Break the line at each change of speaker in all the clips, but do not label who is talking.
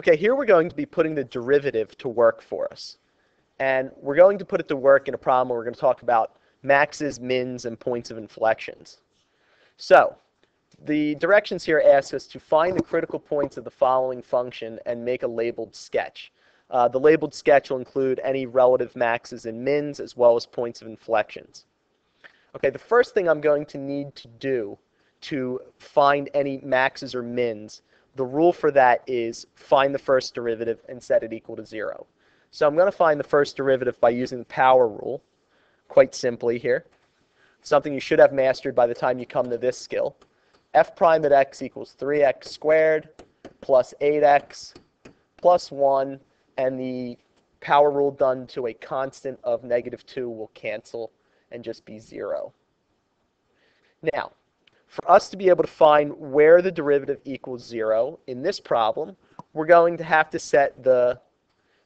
Okay, here we're going to be putting the derivative to work for us. And we're going to put it to work in a problem where we're going to talk about maxes, mins, and points of inflections. So, the directions here ask us to find the critical points of the following function and make a labeled sketch. The labeled sketch will include any relative maxes and mins as well as points of inflections. Okay, the first thing I'm going to need to do to find any maxes or mins, the rule for that is find the first derivative and set it equal to 0. So I'm going to find the first derivative by using the power rule, quite simply here. Something you should have mastered by the time you come to this skill. F prime at x equals 3x squared plus 8x plus 1, and the power rule done to a constant of -2 will cancel and just be 0. Now, for us to be able to find where the derivative equals 0 in this problem, we're going to have to set the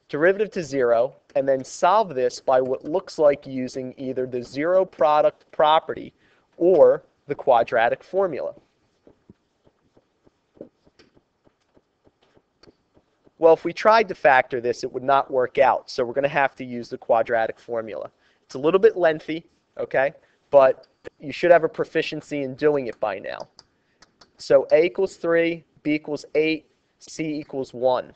derivative to 0 and then solve this by what looks like using either the zero product property or the quadratic formula. Well, if we tried to factor this, it would not work out, so we're going to have to use the quadratic formula. It's a little bit lengthy, okay, but you should have a proficiency in doing it by now. So a equals 3, b equals 8, c equals 1.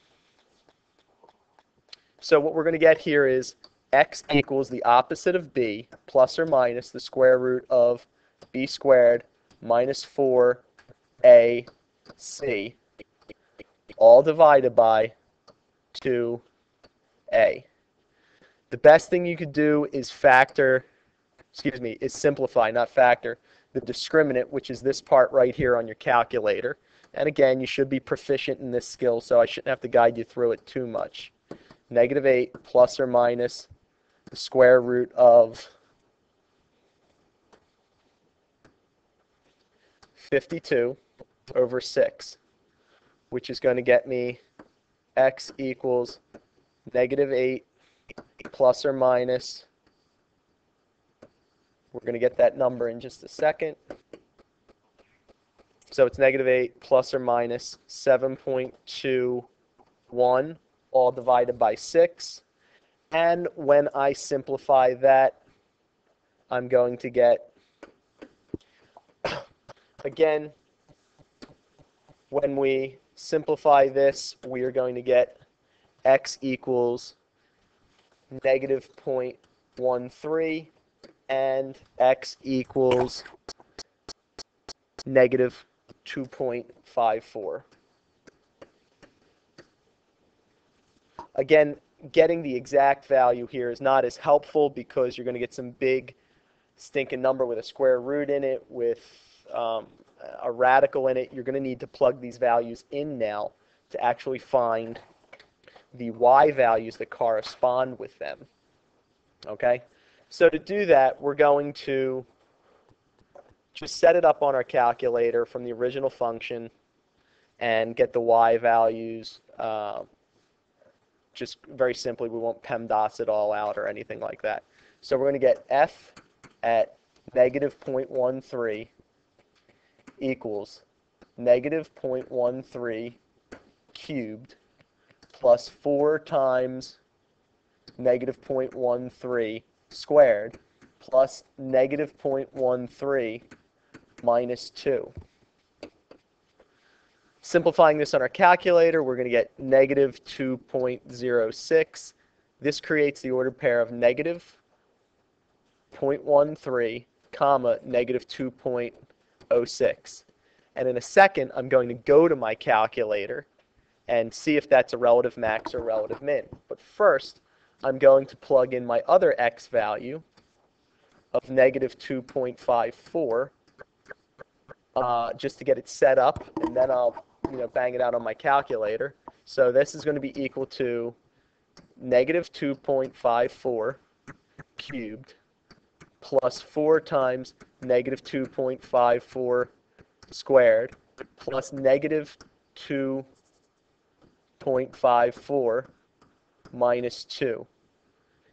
So what we're going to get here is x equals the opposite of b plus or minus the square root of b squared minus 4ac, all divided by 2a. The best thing you could do is simplify, not factor, the discriminant, which is this part right here on your calculator. And again, you should be proficient in this skill, so I shouldn't have to guide you through it too much. -8 plus or minus the square root of 52 over 6, which is going to get me x equals -8 plus or minus, we're going to get that number in just a second. So it's -8 plus or minus 7.21, all divided by 6. And when I simplify that, I'm going to get, again, when we simplify this, we are going to get x equals -0.13 and x equals -2.54. Again, getting the exact value here is not as helpful because you're going to get some big stinking number with a square root in it, with a radical in it. You're going to need to plug these values in now to actually find the y values that correspond with them. Okay? So to do that, we're going to just set it up on our calculator from the original function and get the y values. Just very simply, we won't PEMDAS it all out or anything like that. So we're going to get f at -0.13 equals -0.13 cubed plus 4 times -0.13 squared plus -0.13 minus 2. Simplifying this on our calculator, we're going to get -2.06. This creates the ordered pair of -0.13, comma, -2.06. And in a second, I'm going to go to my calculator and see if that's a relative max or relative min. But first, I'm going to plug in my other x value of -2.54 just to get it set up, and then I'll bang it out on my calculator. So this is going to be equal to -2.54 cubed plus 4 times -2.54 squared plus -2.54 minus 2.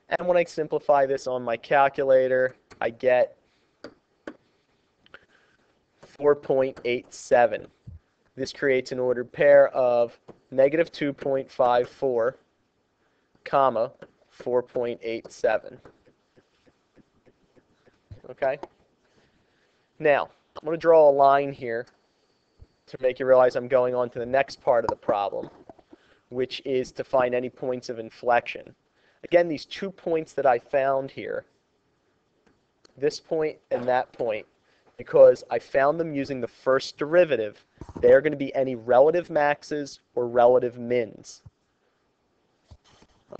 And when I simplify this on my calculator, I get 4.87. This creates an ordered pair of negative 2.54, comma, 4.87. Okay? Now, I'm going to draw a line here to make you realize I'm going on to the next part of the problem, which is to find any points of inflection. Again, these 2 points that I found here, this point and that point, because I found them using the first derivative, they are going to be any relative maxes or relative mins.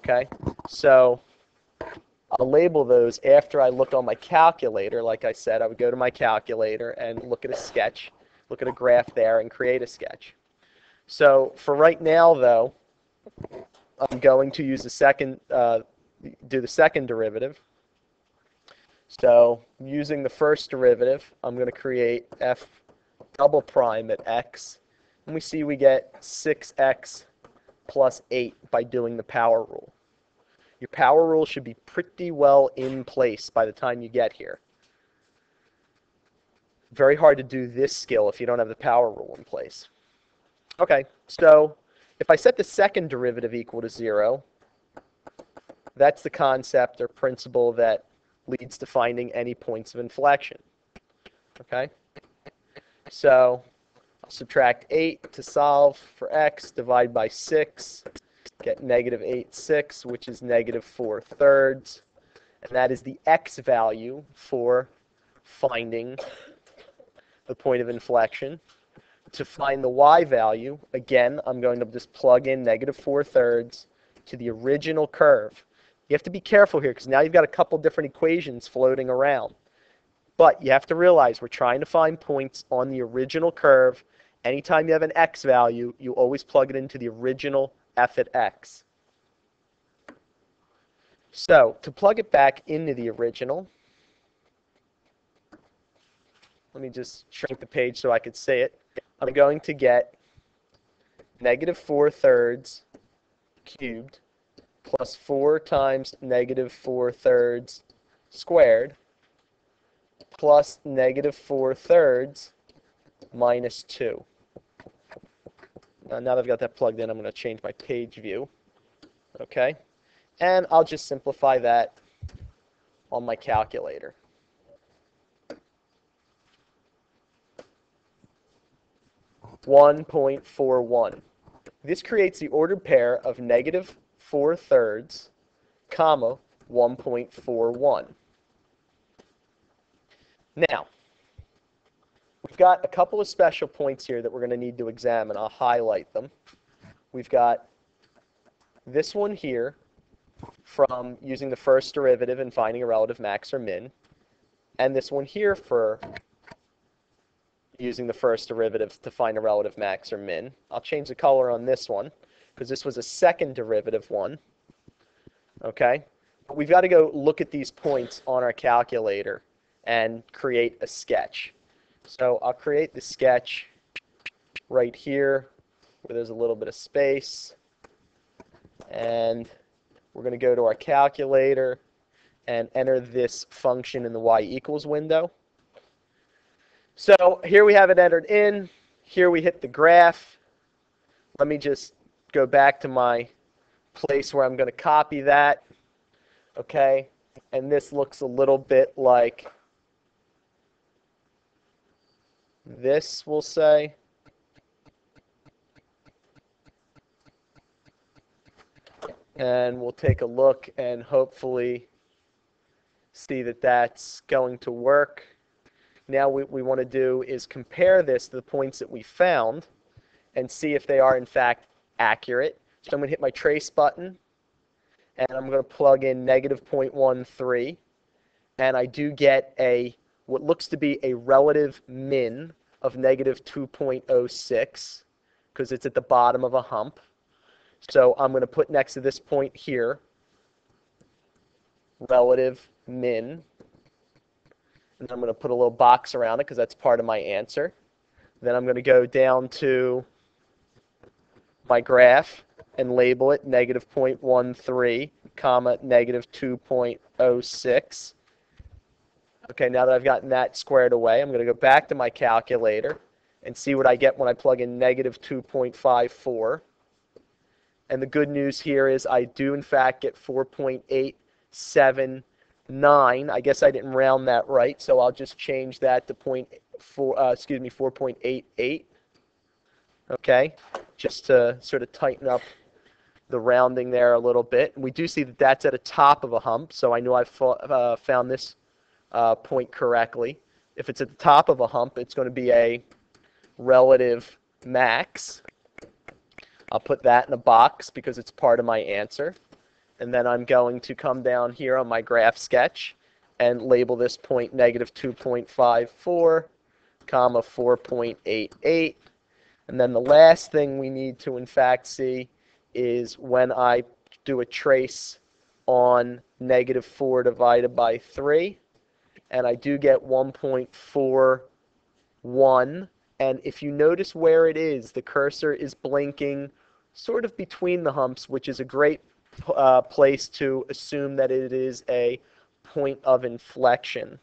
Okay? So I'll label those after I look on my calculator. Like I said, I would go to my calculator and look at a sketch, look at a graph there, and create a sketch. So for right now, though, I'm going to use the second, do the second derivative. So using the first derivative, I'm going to create f double prime at x, and we see we get 6x plus 8 by doing the power rule. Your power rule should be pretty well in place by the time you get here. Very hard to do this skill if you don't have the power rule in place. Okay, so if I set the second derivative equal to 0, that's the concept or principle that leads to finding any points of inflection. Okay? So I'll subtract 8 to solve for x, divide by 6, get negative 8/6, which is negative 4/3. And that is the x value for finding the point of inflection. To find the y value, again, I'm going to just plug in negative 4/3 to the original curve. You have to be careful here because now you've got a couple different equations floating around. But you have to realize we're trying to find points on the original curve. Anytime you have an x value, you always plug it into the original f at x. So to plug it back into the original, let me just shrink the page so I could say it. I'm going to get negative 4/3 cubed plus 4 times negative 4/3 squared plus negative 4/3 minus 2. Now that I've got that plugged in, I'm going to change my page view. Okay? And I'll just simplify that on my calculator. (1.41). This creates the ordered pair of negative 4/3, comma, 1.41. Now, we've got a couple of special points here that we're going to need to examine. I'll highlight them. We've got this one here from using the first derivative and finding a relative max or min, and this one here for using the first derivative to find a relative max or min. I'll change the color on this one because this was a second derivative one. Okay? But we've got to go look at these points on our calculator and create a sketch. So I'll create the sketch right here where there's a little bit of space. And we're going to go to our calculator and enter this function in the y equals window. So here we have it entered in. Here we hit the graph. Let me just go back to my place where I'm going to copy that. Okay, and this looks a little bit like this, we'll say. And we'll take a look and hopefully see that that's going to work. Now what we want to do is compare this to the points that we found and see if they are in fact accurate. So I'm going to hit my trace button and I'm going to plug in negative 0.13, and I do get what looks to be a relative min of negative 2.06 because it's at the bottom of a hump. So I'm going to put next to this point here relative min, and I'm going to put a little box around it because that's part of my answer. Then I'm going to go down to my graph and label it negative 0.13, comma, negative 2.06. Okay, now that I've gotten that squared away, I'm going to go back to my calculator and see what I get when I plug in negative 2.54. And the good news here is I do, in fact, get 4.879. I guess I didn't round that right, so I'll just change that to 4.88. Okay, just to sort of tighten up the rounding there a little bit. And we do see that that's at the top of a hump, so I know I've found this point correctly. If it's at the top of a hump, it's going to be a relative max. I'll put that in a box because it's part of my answer. And then I'm going to come down here on my graph sketch and label this point negative 2.54, comma 4.88. And then the last thing we need to, in fact, see is when I do a trace on negative 4 divided by 3, and I do get 1.41. And if you notice where it is, the cursor is blinking sort of between the humps, which is a great place to assume that it is a point of inflection.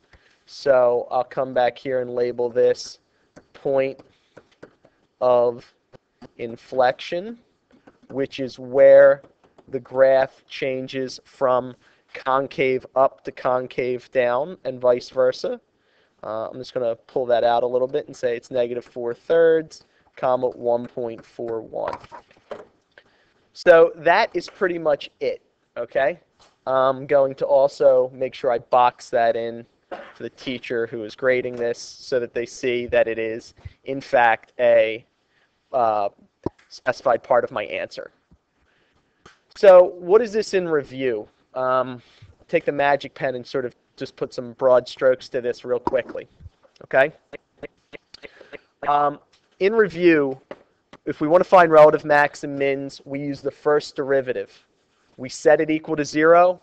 So I'll come back here and label this point of inflection, which is where the graph changes from concave up to concave down and vice versa. I'm just going to pull that out a little bit and say it's negative 4/3, comma 1.41. So that is pretty much it, okay? I'm going to also make sure I box that in for the teacher who is grading this so that they see that it is, in fact, a specified part of my answer. So what is this in review? Take the magic pen and sort of just put some broad strokes to this real quickly, okay? In review, if we want to find relative max and mins, we use the first derivative. We set it equal to 0,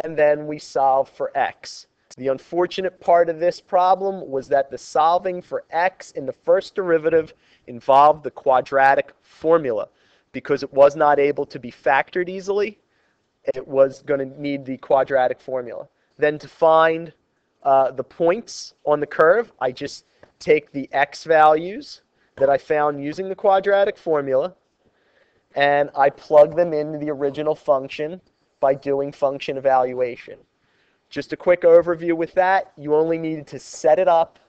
and then we solve for x. The unfortunate part of this problem was that the solving for x in the first derivative involved the quadratic formula. Because it was not able to be factored easily, it was going to need the quadratic formula. Then to find the points on the curve, I just take the x values that I found using the quadratic formula, and I plug them into the original function by doing function evaluation. Just a quick overview with that, you only needed to set it up,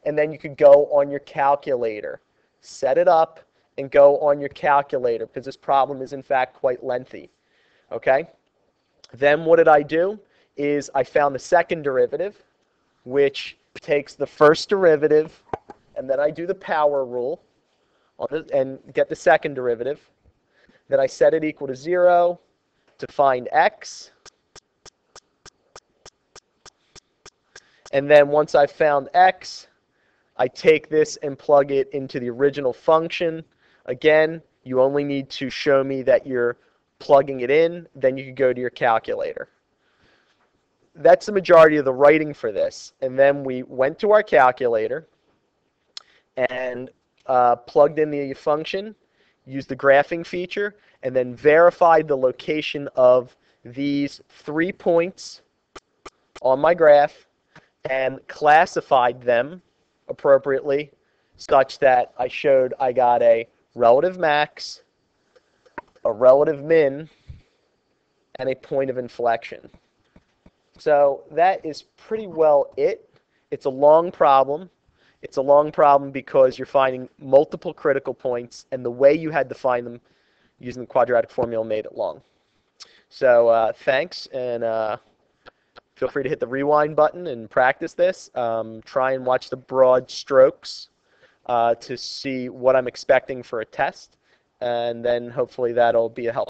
and then you could go on your calculator. Set it up and go on your calculator, because this problem is, in fact, quite lengthy. Okay? Then what did I do? Is I found the second derivative, which takes the first derivative, and then I do the power rule and get the second derivative. Then I set it equal to 0 to find x. And then once I've found x, I take this and plug it into the original function. Again, you only need to show me that you're plugging it in, then you can go to your calculator. That's the majority of the writing for this. And then we went to our calculator and plugged in the function, used the graphing feature, and then verified the location of these 3 points on my graph and classified them appropriately such that I showed I got a relative max, a relative min, and a point of inflection. So that is pretty well it. It's a long problem. It's a long problem because you're finding multiple critical points, and the way you had to find them using the quadratic formula made it long. So thanks, and feel free to hit the rewind button and practice this. Try and watch the broad strokes to see what I'm expecting for a test, and then hopefully that'll be a help.